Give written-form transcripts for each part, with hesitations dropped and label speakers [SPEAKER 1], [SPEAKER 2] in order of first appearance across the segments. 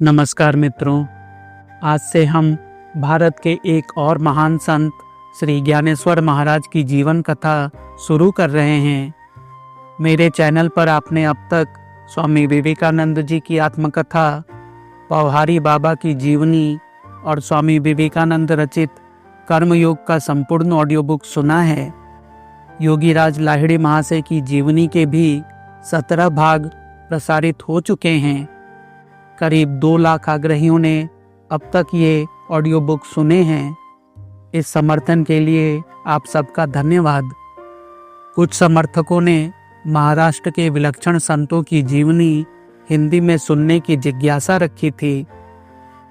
[SPEAKER 1] नमस्कार मित्रों, आज से हम भारत के एक और महान संत श्री ज्ञानेश्वर महाराज की जीवन कथा शुरू कर रहे हैं। मेरे चैनल पर आपने अब तक स्वामी विवेकानंद जी की आत्मकथा, पौहारी बाबा की जीवनी और स्वामी विवेकानंद रचित कर्मयोग का संपूर्ण ऑडियो बुक सुना है। योगीराज लाहिड़ी महाशय की जीवनी के भी 17 भाग प्रसारित हो चुके हैं। करीब 2 लाख आग्रहियों ने अब तक ये ऑडियो बुक सुने हैं। इस समर्थन के लिए आप सबका धन्यवाद। कुछ समर्थकों ने महाराष्ट्र के विलक्षण संतों की जीवनी हिंदी में सुनने की जिज्ञासा रखी थी।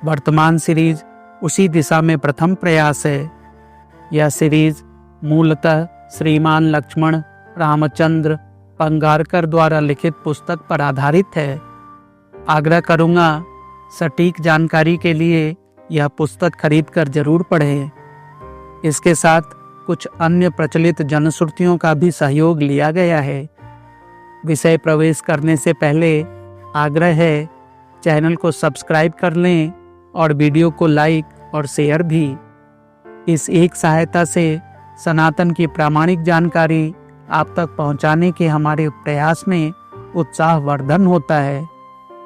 [SPEAKER 1] वर्तमान सीरीज उसी दिशा में प्रथम प्रयास है। यह सीरीज मूलतः श्रीमान लक्ष्मण रामचंद्र पंगारकर द्वारा लिखित पुस्तक पर आधारित है। आग्रह करूंगा, सटीक जानकारी के लिए यह पुस्तक खरीदकर जरूर पढ़ें। इसके साथ कुछ अन्य प्रचलित जनश्रुतियों का भी सहयोग लिया गया है। विषय प्रवेश करने से पहले आग्रह है, चैनल को सब्सक्राइब कर लें और वीडियो को लाइक और शेयर भी। इस एक सहायता से सनातन की प्रामाणिक जानकारी आप तक पहुंचाने के हमारे प्रयास में उत्साहवर्धन होता है।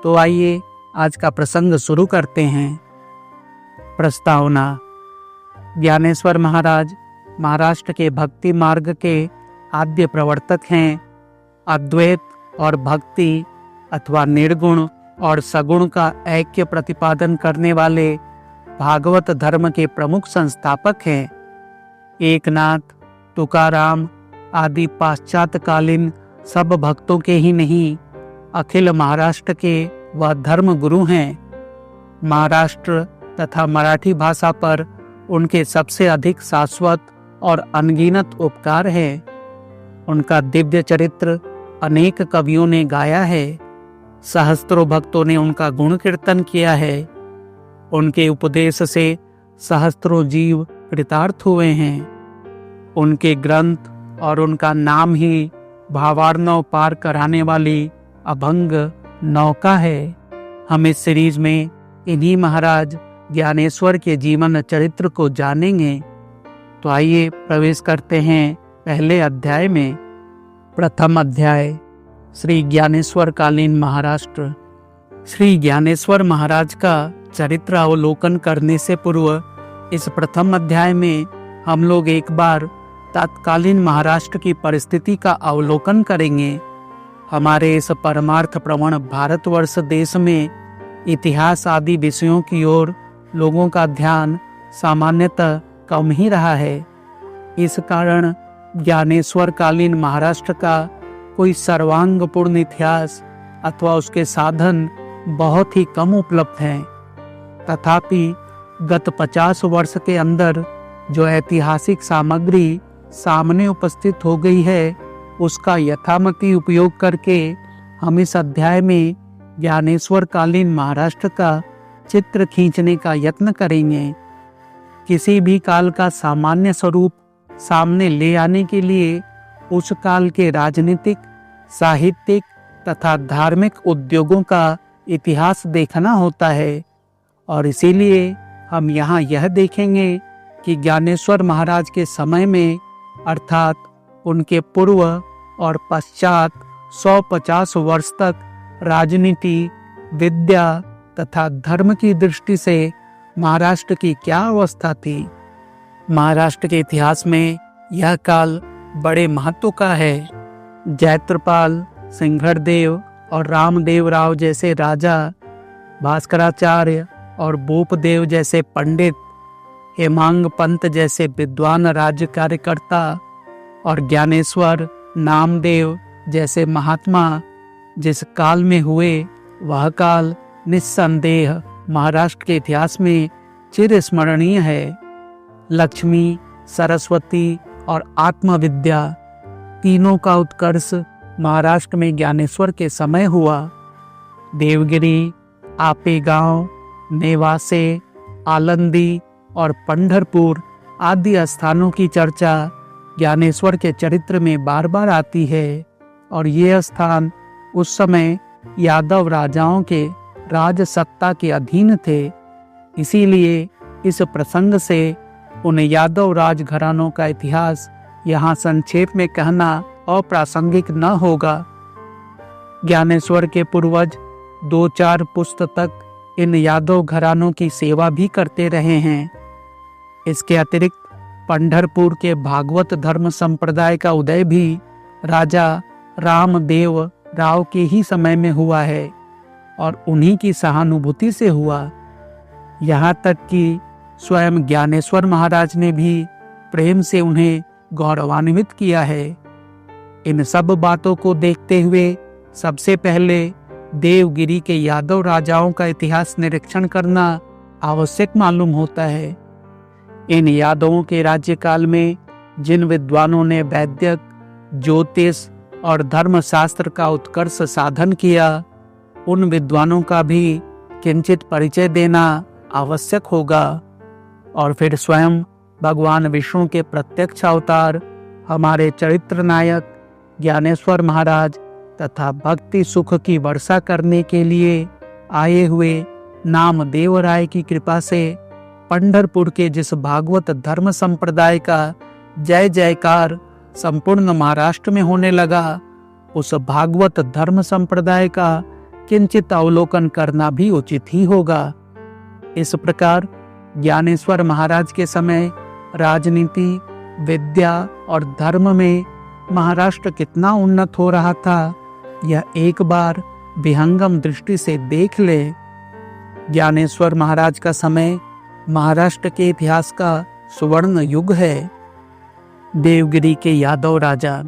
[SPEAKER 1] तो आइए आज का प्रसंग शुरू करते हैं। प्रस्तावना। ज्ञानेश्वर महाराज महाराष्ट्र के भक्ति मार्ग के आद्य प्रवर्तक हैं। अद्वैत और भक्ति अथवा निर्गुण और सगुण का ऐक्य प्रतिपादन करने वाले भागवत धर्म के प्रमुख संस्थापक हैं। एकनाथ, तुकाराम आदि पाश्चात्यकालीन सब भक्तों के ही नहीं, अखिल महाराष्ट्र के वह धर्म गुरु हैं। महाराष्ट्र तथा मराठी भाषा पर उनके सबसे अधिक शाश्वत और अनगिनत उपकार है। उनका दिव्य चरित्र अनेक कवियों ने गाया है। सहस्त्रों भक्तों ने उनका गुण कीर्तन किया है। उनके उपदेश से सहस्त्रों जीव कृतार्थ हुए हैं। उनके ग्रंथ और उनका नाम ही भावार्णव पार कराने वाली अभंग नौका है। हम इस सीरीज में इन्हीं महाराज ज्ञानेश्वर के जीवन चरित्र को जानेंगे। तो आइए प्रवेश करते हैं पहले अध्याय में। प्रथम अध्याय, श्री ज्ञानेश्वर कालीन महाराष्ट्र। श्री ज्ञानेश्वर महाराज का चरित्र अवलोकन करने से पूर्व इस प्रथम अध्याय में हम लोग एक बार तत्कालीन महाराष्ट्र की परिस्थिति का अवलोकन करेंगे। हमारे इस परमार्थ प्रवण भारतवर्ष देश में इतिहास आदि विषयों की ओर लोगों का ध्यान सामान्यतः कम ही रहा है। इस कारण ज्ञानेश्वर कालीन महाराष्ट्र का कोई सर्वांगपूर्ण इतिहास अथवा उसके साधन बहुत ही कम उपलब्ध हैं। तथापि गत 50 वर्ष के अंदर जो ऐतिहासिक सामग्री सामने उपस्थित हो गई है, उसका यथामति उपयोग करके हम इस अध्याय में ज्ञानेश्वर कालीन महाराष्ट्र का चित्र खींचने का यत्न करेंगे। किसी भी काल का सामान्य स्वरूप सामने ले आने के लिए उस काल के राजनीतिक, साहित्यिक तथा धार्मिक उद्योगों का इतिहास देखना होता है। और इसीलिए हम यहाँ यह देखेंगे कि ज्ञानेश्वर महाराज के समय में अर्थात उनके पूर्व और पश्चात 150 वर्ष तक राजनीति, विद्या तथा धर्म की दृष्टि से महाराष्ट्र की क्या अवस्था थी। महाराष्ट्र के इतिहास में यह काल बड़े महत्व का है। जैत्रपाल, सिंघड़देव और रामदेव राव जैसे राजा, भास्कराचार्य और बोपदेव जैसे पंडित, हेमांग पंत जैसे विद्वान राज्य कार्यकर्ता और ज्ञानेश्वर, नामदेव जैसे महात्मा जिस काल में हुए, वह काल निस्संदेह महाराष्ट्र के इतिहास में चिरस्मरणीय है। लक्ष्मी, सरस्वती और आत्मविद्या तीनों का उत्कर्ष महाराष्ट्र में ज्ञानेश्वर के समय हुआ। देवगिरी, आपेगांव, नेवासे, आलंदी और पंढरपुर आदि स्थानों की चर्चा ज्ञानेश्वर के चरित्र में बार बार आती है और ये स्थान उस समय यादव राजाओं के राज सत्ता के अधीन थे। इसीलिए इस प्रसंग से उन यादव राजघरानों का इतिहास यहाँ संक्षेप में कहना अप्रासंगिक न होगा। ज्ञानेश्वर के पूर्वज 2-4 पुश्त तक इन यादव घरानों की सेवा भी करते रहे हैं। इसके अतिरिक्त पंढरपुर के भागवत धर्म संप्रदाय का उदय भी राजा रामदेव राव के ही समय में हुआ है और उन्हीं की सहानुभूति से हुआ। यहाँ तक कि स्वयं ज्ञानेश्वर महाराज ने भी प्रेम से उन्हें गौरवान्वित किया है। इन सब बातों को देखते हुए सबसे पहले देवगिरी के यादव राजाओं का इतिहास निरीक्षण करना आवश्यक मालूम होता है। इन यादवों के राज्यकाल में जिन विद्वानों ने वैद्यक, ज्योतिष और धर्मशास्त्र का उत्कर्ष साधन किया, उन विद्वानों का भी किंचित परिचय देना आवश्यक होगा। और फिर स्वयं भगवान विष्णु के प्रत्यक्ष अवतार हमारे चरित्र नायक ज्ञानेश्वर महाराज तथा भक्ति सुख की वर्षा करने के लिए आए हुए नामदेव राय की कृपा से पंढरपुर के जिस भागवत धर्म संप्रदाय का जय जयकार संपूर्ण महाराष्ट्र में होने लगा, उस भागवत धर्म संप्रदाय का किंचित अवलोकन करना भी उचित ही होगा। इस प्रकार ज्ञानेश्वर महाराज के समय राजनीति, विद्या और धर्म में महाराष्ट्र कितना उन्नत हो रहा था, यह एक बार विहंगम दृष्टि से देख ले। ज्ञानेश्वर महाराज का समय महाराष्ट्र के इतिहास का सुवर्ण युग है। देवगिरी के यादव राजा,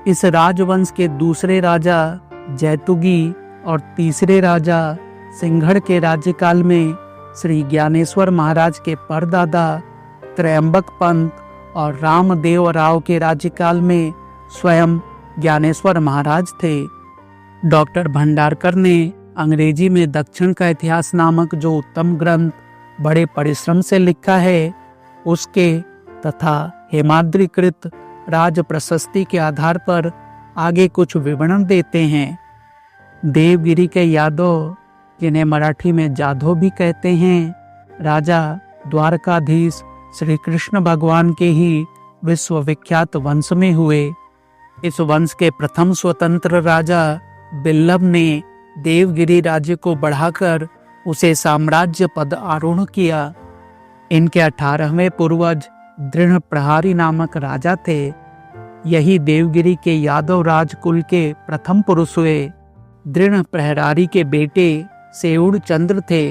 [SPEAKER 1] इस राजवंश के दूसरे राजा जैतुगी और तीसरे राजा सिंघड़ के राज्यकाल में श्री ज्ञानेश्वर महाराज के परदादा त्रयंबक पंत और रामदेव राव के राज्यकाल में स्वयं ज्ञानेश्वर महाराज थे। डॉक्टर भंडारकर ने अंग्रेजी में दक्षिण का इतिहास नामक जो उत्तम ग्रंथ बड़े परिश्रम से लिखा है, उसके तथा हेमाद्रीकृत राज प्रशस्ति के आधार पर आगे कुछ विवरण देते हैं। देवगिरी के यादव, जिन्हें मराठी में जाधव भी कहते हैं, राजा द्वारकाधीश श्री कृष्ण भगवान के ही विश्वविख्यात वंश में हुए। इस वंश के प्रथम स्वतंत्र राजा बिल्लभ ने देवगिरी राज्य को बढ़ाकर उसे साम्राज्य पद आरूढ़ किया। इनके 18वें पूर्वज दृढ़ प्रहारी नामक राजा थे। यही देवगिरी के यादव राजकुल के प्रथम पुरुष हुए। दृढ़ प्रहरारी के बेटे सेऊड़ चंद्र थे।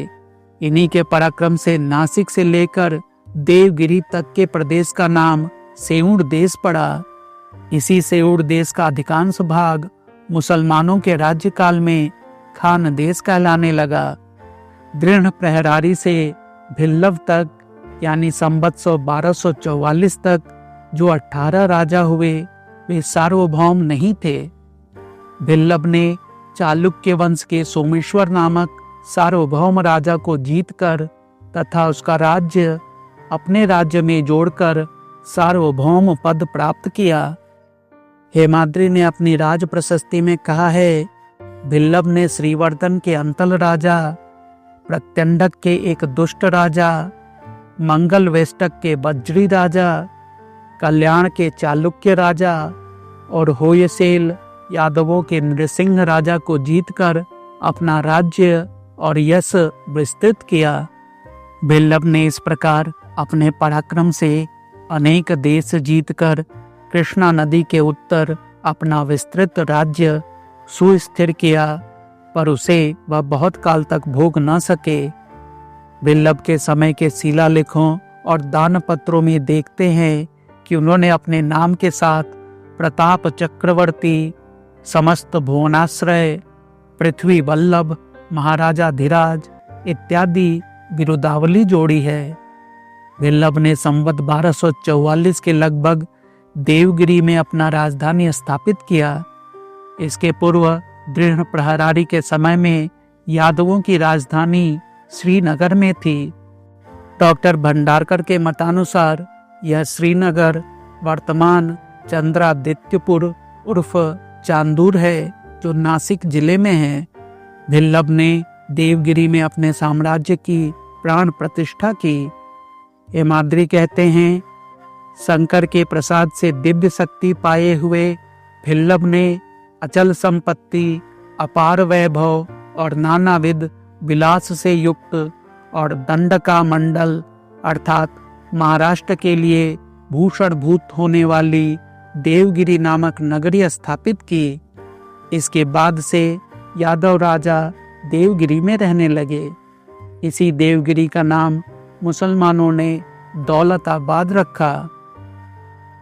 [SPEAKER 1] इन्हीं के पराक्रम से नासिक से लेकर देवगिरी तक के प्रदेश का नाम सेऊड़ देश पड़ा। इसी सेऊड़ देश का अधिकांश भाग मुसलमानों के राज्यकाल में खान देश कहलाने लगा। दृढ़ प्रहरारी से भिल्लव तक यानी संवत्सर 1244 तक जो 18 राजा हुए, वे सार्वभौम नहीं थे। भिल्लभ ने चालुक्य वंश के सोमेश्वर नामक सार्वभौम राजा को जीतकर तथा उसका राज्य अपने राज्य में जोड़कर सार्वभौम पद प्राप्त किया। हेमाद्री ने अपनी राज प्रशस्ति में कहा है, भिल्लभ ने श्रीवर्धन के अंतल राजा, प्रत्यंडक के एक दुष्ट राजा, मंगल वेष्टक के वज्री राजा, कल्याण के चालुक्य राजा और होयसेल यादवों के नृसिंह राजा को जीतकर अपना राज्य और यश विस्तृत किया। भिल्लभ ने इस प्रकार अपने पराक्रम से अनेक देश जीतकर कृष्णा नदी के उत्तर अपना विस्तृत राज्य सुस्थिर किया, पर उसे वह बहुत काल तक भोग न सके। भिल्लभ के समय के शिलालेखों और दान पत्रों में देखते हैं कि उन्होंने अपने नाम के साथ प्रताप चक्रवर्ती, समस्त भुवनाश्रय, पृथ्वी वल्लभ, महाराजा धीराज इत्यादि बिरुदावली जोड़ी है। भिल्लभ ने संवत 1244 के लगभग देवगिरी में अपना राजधानी स्थापित किया। इसके पूर्व दृढ़ प्रहरारी के समय में यादवों की राजधानी श्रीनगर में थी। डॉक्टर भंडारकर के मतानुसार यह श्रीनगर वर्तमान चंद्रादित्यपुर उर्फ चांदूर है, जो नासिक जिले में है। भिल्लभ ने देवगिरी में अपने साम्राज्य की प्राण प्रतिष्ठा की। हेमाद्रि कहते हैं, शंकर के प्रसाद से दिव्य शक्ति पाए हुए भिल्लभ ने अचल संपत्ति, अपार वैभव और नानाविध विलास से युक्त और दंड का मंडल अर्थात महाराष्ट्र के लिए भूषणभूत होने वाली देवगिरी नामक नगरी स्थापित की। इसके बाद से यादव राजा देवगिरी में रहने लगे। इसी देवगिरी का नाम मुसलमानों ने दौलताबाद रखा।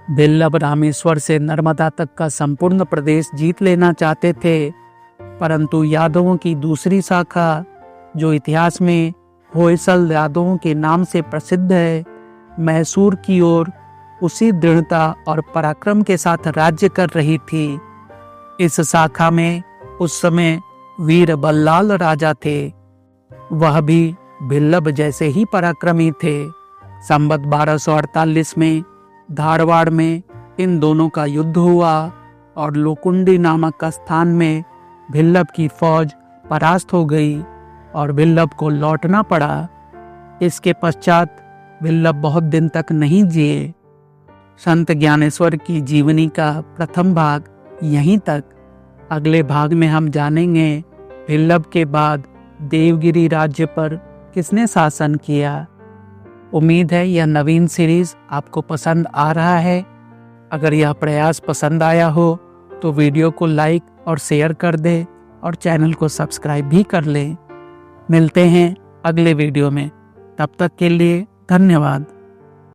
[SPEAKER 1] भिल्लभ रामेश्वर से नर्मदा तक का संपूर्ण प्रदेश जीत लेना चाहते थे, परंतु यादवों की दूसरी शाखा, जो इतिहास में होयसल यादवों के नाम से प्रसिद्ध है, मैसूर की ओर उसी दृढ़ता और पराक्रम के साथ राज्य कर रही थी। इस शाखा में उस समय वीर बल्लाल राजा थे। वह भी भिल्लभ जैसे ही पराक्रमी थे। संवत 1248 में धारवाड़ में इन दोनों का युद्ध हुआ और लोकुंडी नामक स्थान में भिल्लभ की फौज परास्त हो गई और भिल्लभ को लौटना पड़ा। इसके पश्चात भिल्लभ बहुत दिन तक नहीं जिए। संत ज्ञानेश्वर की जीवनी का प्रथम भाग यहीं तक। अगले भाग में हम जानेंगे भिल्लभ के बाद देवगिरी राज्य पर किसने शासन किया। उम्मीद है यह नवीन सीरीज आपको पसंद आ रहा है। अगर यह प्रयास पसंद आया हो तो वीडियो को लाइक और शेयर कर दे और चैनल को सब्सक्राइब भी कर ले। मिलते हैं अगले वीडियो में, तब तक के लिए धन्यवाद।